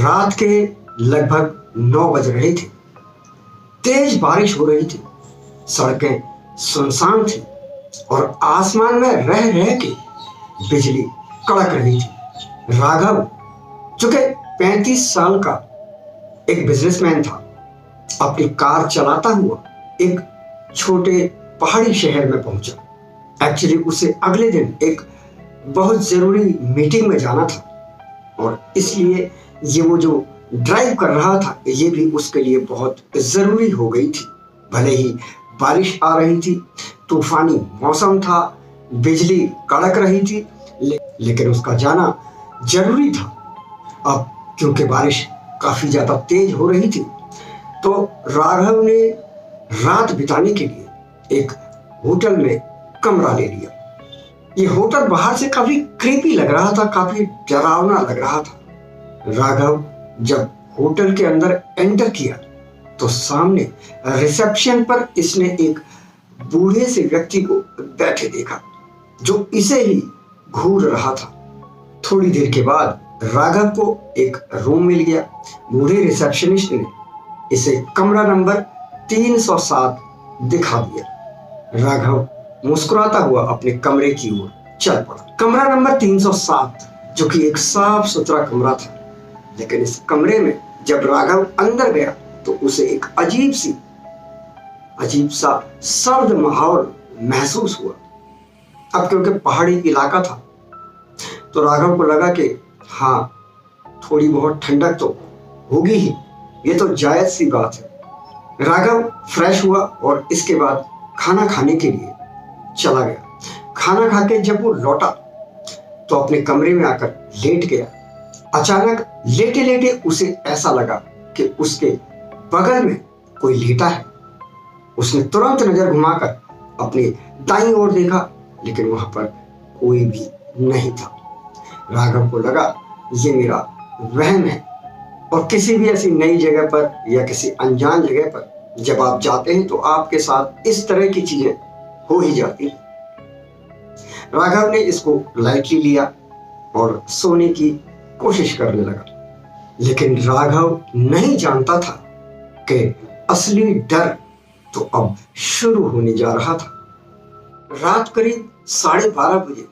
रात के लगभग 9 बज रहे थे। तेज बारिश हो रही थी, सड़कें सुनसान थी और आसमान में रह रह के बिजली कड़क रही थी। राघव, जो कि 35 साल का एक बिजनेसमैन था, अपनी कार चलाता हुआ एक छोटे पहाड़ी शहर में पहुंचा। एक्चुअली उसे अगले दिन एक बहुत जरूरी मीटिंग में जाना था और इसलिए ये वो जो ड्राइव कर रहा था ये भी उसके लिए बहुत जरूरी हो गई थी। भले ही बारिश आ रही थी, तूफानी मौसम था, बिजली कड़क रही थी, लेकिन उसका जाना जरूरी था। अब क्योंकि बारिश काफी ज्यादा तेज हो रही थी तो राघव ने रात बिताने के लिए एक होटल में कमरा ले लिया। ये होटल बाहर से काफी क्रीपी लग रहा था, काफी डरावना लग रहा था। राघव जब होटल के अंदर एंटर किया तो सामने रिसेप्शन पर इसने एक बूढ़े से व्यक्ति को बैठे देखा जो इसे ही घूर रहा था। थोड़ी देर के बाद राघव को एक रूम मिल गया। बूढ़े रिसेप्शनिस्ट ने इसे कमरा नंबर 307 दिखा दिया। राघव मुस्कुराता हुआ अपने कमरे की ओर चल पड़ा। कमरा नंबर 307 जो कि एक साफ सुथरा कमरा था, लेकिन इस कमरे में जब राघव अंदर गया तो उसे एक अजीब सा सर्द माहौल महसूस हुआ। अब क्योंकि पहाड़ी इलाका था तो राघव को लगा कि हाँ, थोड़ी बहुत ठंडक तो होगी ही, ये तो जायज सी बात है। राघव फ्रेश हुआ और इसके बाद खाना खाने के लिए चला गया। खाना खा के जब वो लौटा तो अपने कमरे में आकर लेट गया। अचानक लेटे लेटे उसे ऐसा लगा कि उसके बगल में कोई लेटा है। उसने तुरंत नजर घुमाकर अपनी दाईं ओर देखा, लेकिन वहां पर कोई भी नहीं था। राघव को लगा ये मेरा वहम है, और किसी भी ऐसी नई जगह पर या किसी अनजान जगह पर जब आप जाते हैं तो आपके साथ इस तरह की चीजें हो ही जाती। राघव ने इसको लाइटली लिया और सोने की कोशिश करने लगा, लेकिन राघव नहीं जानता था कि असली डर तो अब शुरू होने जा रहा था। रात करीब 12:30 बजे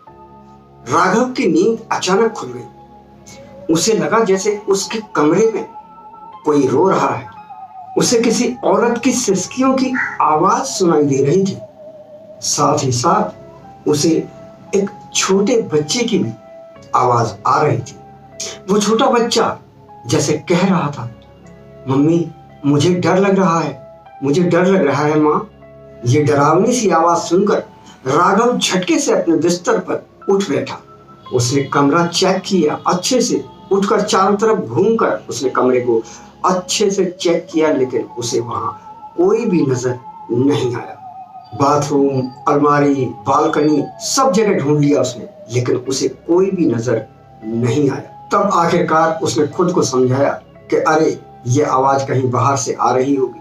राघव की नींद अचानक खुल गई। उसे लगा जैसे उसके कमरे में कोई रो रहा है। उसे किसी औरत की सिसकियों की आवाज सुनाई दे रही थी। साथ ही साथ उसे एक छोटे बच्चे की भी आवाज आ रही थी। वो छोटा बच्चा जैसे कह रहा था, मम्मी मुझे डर लग रहा है, मुझे डर लग रहा है माँ। ये डरावनी सी आवाज सुनकर राघव झटके से अपने बिस्तर पर उठ बैठा। उसने कमरा चेक किया अच्छे से, उठकर चारों तरफ घूमकर उसने कमरे को अच्छे से चेक किया, लेकिन उसे वहां कोई भी नजर नहीं आया। बाथरूम, अलमारी, बालकनी सब जगह ढूंढ लिया उसने, लेकिन उसे कोई भी नजर नहीं आया। तब आखिरकार उसने खुद को समझाया कि अरे ये आवाज कहीं बाहर से आ रही होगी।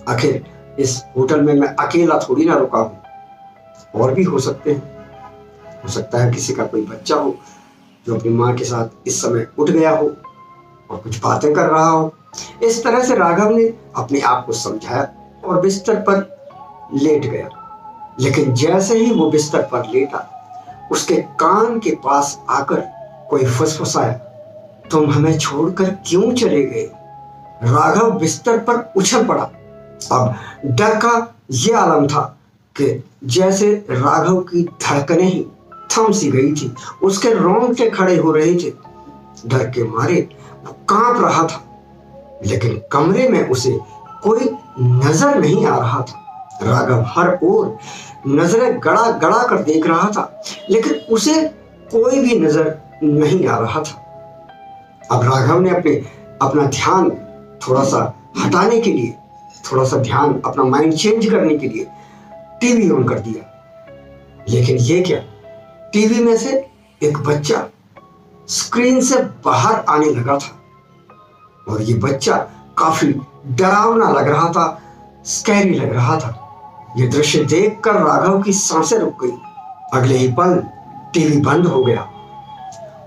आखिर इस होटल में मैं अकेला थोड़ी ना रुका हूं, और भी हो सकते हैं। हो सकता है किसी का कोई बच्चा हो जो अपनी माँ के साथ इस समय उठ गया हो और कुछ बातें कर रहा हो। इस तरह से राघव ने अपने आप को समझाया और बिस्तर पर लेट गया। लेकिन जैसे ही वो बिस्तर पर लेटा, उसके कान के पास आकर कोई फुसफुसाया, तुम हमें छोड़कर क्यों चले गए? राघव बिस्तर पर उछल पड़ा। अब डर का यह आलम था कि जैसे राघव की धड़कनें ही थम सी गई थी। उसके रोंगटे खड़े हो रहे थे। डर के मारे वो कांप रहा था, लेकिन कमरे में उसे कोई नजर नहीं आ रहा था। राघव हर ओर नजरें गड़ा गड़ा कर देख रहा था, लेकिन उसे कोई भी नजर नहीं आ रहा था। अब राघव ने अपना ध्यान थोड़ा सा हटाने के लिए, थोड़ा सा ध्यान अपना माइंड चेंज करने के लिए टीवी ऑन कर दिया। लेकिन ये क्या, टीवी में से एक बच्चा स्क्रीन से बाहर आने लगा था, और ये बच्चा काफी डरावना लग रहा था, स्कैरी लग रहा था। ये दृश्य देखकर राघव की सांसें रुक गई। अगले ही पल टीवी बंद हो गया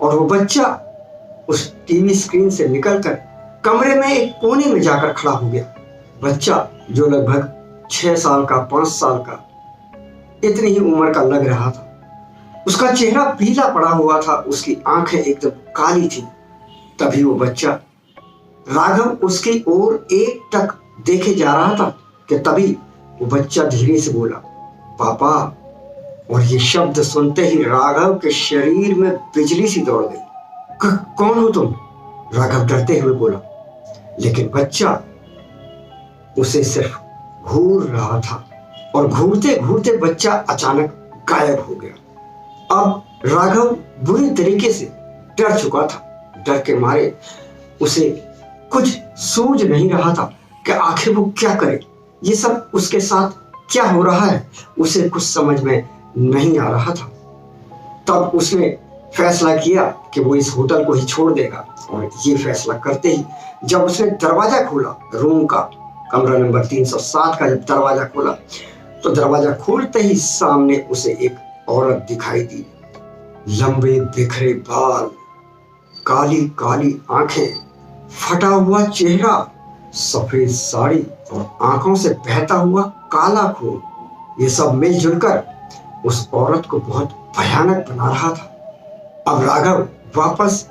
और वो बच्चा उस टीवी स्क्रीन से निकलकर कमरे में एक कोने में जाकर खड़ा हो गया। बच्चा जो लगभग 6 साल का 5 साल का इतनी ही उम्र का लग रहा था, उसका चेहरा पीला पड़ा हुआ था, उसकी आंखें एकदम काली थी। तभी वो बच्चा राघव उसकी ओर एकटक देखे जा रहा था कि तभी वो बच्चा धीरे से बोला, पापा। और ये शब्द सुनते ही राघव के शरीर में बिजली सी दौड़ गई। कौन हो तुम? राघव डरते हुए बोला। लेकिन बच्चा उसे सिर्फ घूर रहा था और घूरते घूरते बच्चा अचानक गायब हो गया। अब राघव बुरी तरीके से डर चुका था। डर के मारे उसे कुछ सूझ नहीं रहा था कि आखिर वो क्या करे। ये सब उसके साथ क्या हो रहा है, उसे कुछ समझ में नहीं आ रहा था। तब उसने फैसला किया कि वो इस होटल को ही छोड़ देगा। और ये फैसला करते ही जब उसने दरवाजा खोला, रूम का कमरा नंबर 307 का जब दरवाजा खोला, तो दरवाजा खोलते ही सामने उसे एक औरत दिखाई दी। लंबे बिखरे बाल, काली काली आंखें, फटा हुआ चेहरा, सफेद साड़ी और आंखों से बहता हुआ काला खून, ये सब मिलजुल कर उस औरत को बहुत भयानक बना रहा था। अब राघव वापस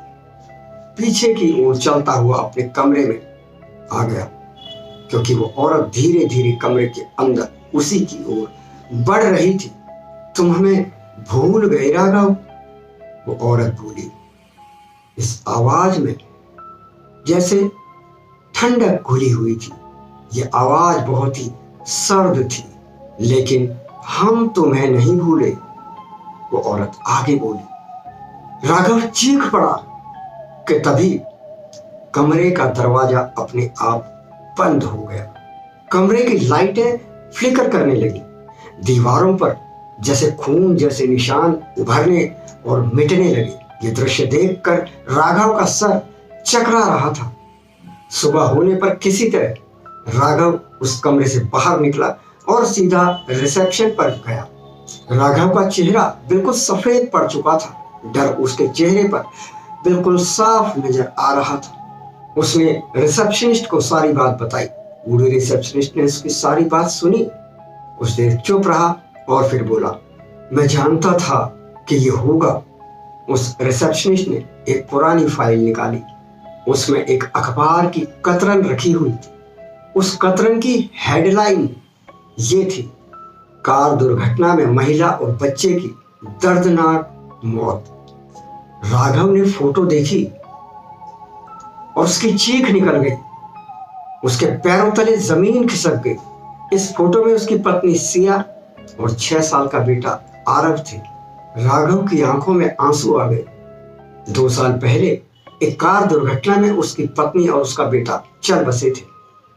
पीछे की ओर चलता हुआ अपने कमरे में आ गया, क्योंकि वो औरत धीरे धीरे कमरे के अंदर उसी की ओर बढ़ रही थी। तुम हमें भूल गए राघव, वो औरत बोली। इस आवाज में जैसे ठंडक घुली हुई थी। ये आवाज बहुत ही सर्द थी। लेकिन हम तुम्हें नहीं भूले, वो औरत आगे बोली। राघव चीख पड़ा कि तभी कमरे का दरवाजा अपने आप बंद हो गया। कमरे की लाइटें फ्लिकर करने लगी। दीवारों पर जैसे खून जैसे निशान उभरने और मिटने लगे। ये दृश्य देखकर राघव का सर चकरा रहा था। सुबह होने पर किसी तरह राघव उस कमरे से बाहर निकला और सीधा रिसेप्शन पर गया। राघव का चेहरा बिल्कुल सफेद पड़ चुका था। डर उसके चेहरे पर बिल्कुल साफ नजर आ रहा था। उसने रिसेप्शनिस्ट को सारी बात बताई। बूढ़े रिसेप्शनिस्ट ने उसकी सारी बात सुनी। कुछ देर चुप रहा और फिर बोला, मैं जानता था कि ये होगा। उस रिसेप्शनिस्ट ने एक पुरानी फाइल निकाली। उसमें एक अखबार की कतरन रखी हुई थी। उस कतरन की हेडलाइन ये थी, कार दुर्घटना में महिला और बच्चे की दर्दनाक मौत। राघव ने फोटो देखी और उसकी चीख निकल गई। उसके पैरों तले जमीन खिसक गई। इस फोटो में उसकी पत्नी सिया और 6 साल का बेटा आरव थे। राघव की आंखों में आंसू आ गए। 2 साल पहले एक कार दुर्घटना में उसकी पत्नी और उसका बेटा चल बसे थे।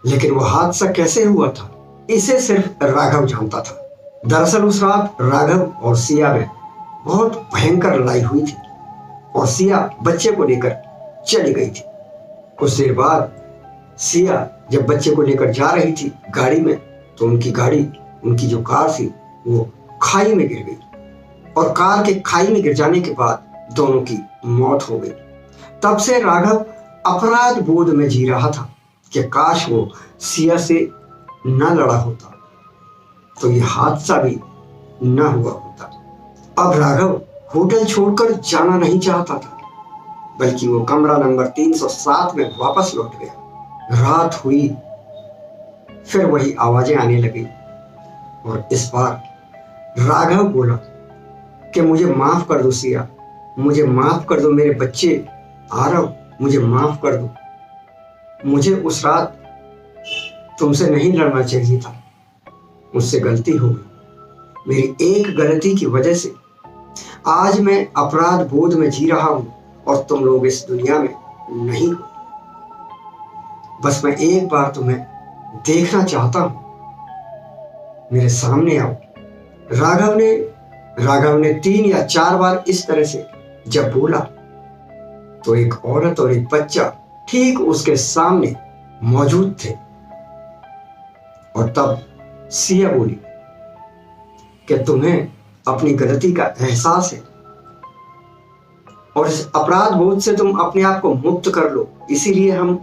लेकिन वो हादसा कैसे हुआ था, इसे सिर्फ राघव जानता था। दरअसल उस रात राघव और सिया में बहुत भयंकर लड़ाई हुई थी और सिया बच्चे को लेकर चली गई थी। कुछ देर बाद सिया जब बच्चे को लेकर जा रही थी गाड़ी में, तो उनकी जो कार थी वो खाई में गिर गई और कार के खाई में गिर जाने के बाद दोनों की मौत हो गई। तब से राघव अपराध बोध में जी रहा था कि काश वो सिया से न लड़ा होता तो ये हादसा भी न हुआ होता। अब राघव होटल छोड़कर जाना नहीं चाहता था, बल्कि वो कमरा नंबर 307 में वापस लौट गया। रात हुई, फिर वही आवाजें आने लगी और इस बार राघव बोला कि मुझे माफ कर दो सिया, मुझे माफ कर दो मेरे बच्चे आरव, मुझे माफ कर दो। मुझे उस रात तुमसे नहीं लड़ना चाहिए था, मुझसे गलती हो गई। मेरी एक गलती की वजह से आज मैं अपराध बोध में जी रहा हूं और तुम लोग इस दुनिया में नहीं हो। बस मैं एक बार तुम्हें देखना चाहता हूं, मेरे सामने आओ। राघव ने 3 या 4 बार इस तरह से जब बोला तो एक औरत और एक बच्चा ठीक उसके सामने मौजूद थे। और तब सिया बोली कि तुम्हें अपनी गलती का एहसास है। और इस अपराध बोध से तुम अपने आप को मुक्त कर लो। इसीलिए हम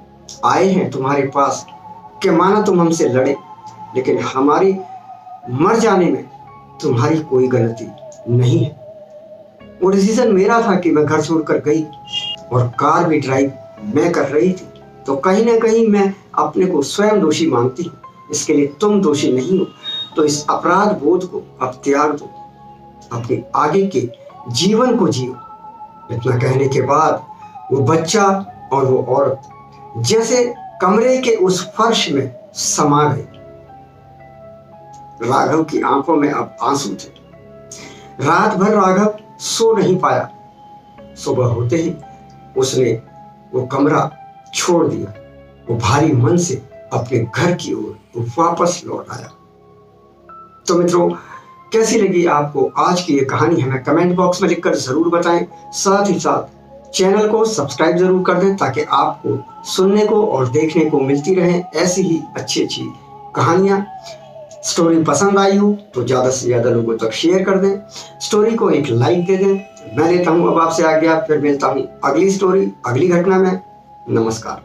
आए हैं तुम्हारे पास कि माना तुम हमसे लड़े, लेकिन हमारी मर जाने में तुम्हारी कोई गलती नहीं है। वो डिसीजन मेरा था कि मैं घर छोड़कर गई और कार भी ड्राइव मैं कर रही थी, तो कहीं ना कहीं मैं अपने को स्वयं दोषी मानती हूँ। इसके लिए तुम दोषी नहीं हो। तो इस अपराध बोध को अब त्याग दो, अपने आगे के जीवन को जियो। इतना कहने के बाद वो बच्चा और वो औरत जैसे कमरे के उस फर्श में समा गए। राघव की आंखों में अब आंसू थे। रात भर राघव सो नहीं पाया। सुबह होते ही उसने वो कमरा छोड़ दिया। वो भारी मन से अपने घर की ओर वापस लौट आया। तो मित्रों, कैसी लगी आपको आज की ये कहानी हमें कमेंट बॉक्स में लिखकर जरूर बताएं। साथ ही साथ चैनल को सब्सक्राइब जरूर कर दें ताकि आपको सुनने को और देखने को मिलती रहें ऐसी ही अच्छी अच्छी कहानियां। स्टोरी पसंद आई हो तो ज़्यादा से ज़्यादा लोगों तक शेयर कर दें। स्टोरी को एक लाइक दे दें। मैं लेता हूं अब आपसे आज्ञा, फिर मिलता हूं अगली स्टोरी अगली घटना में। नमस्कार।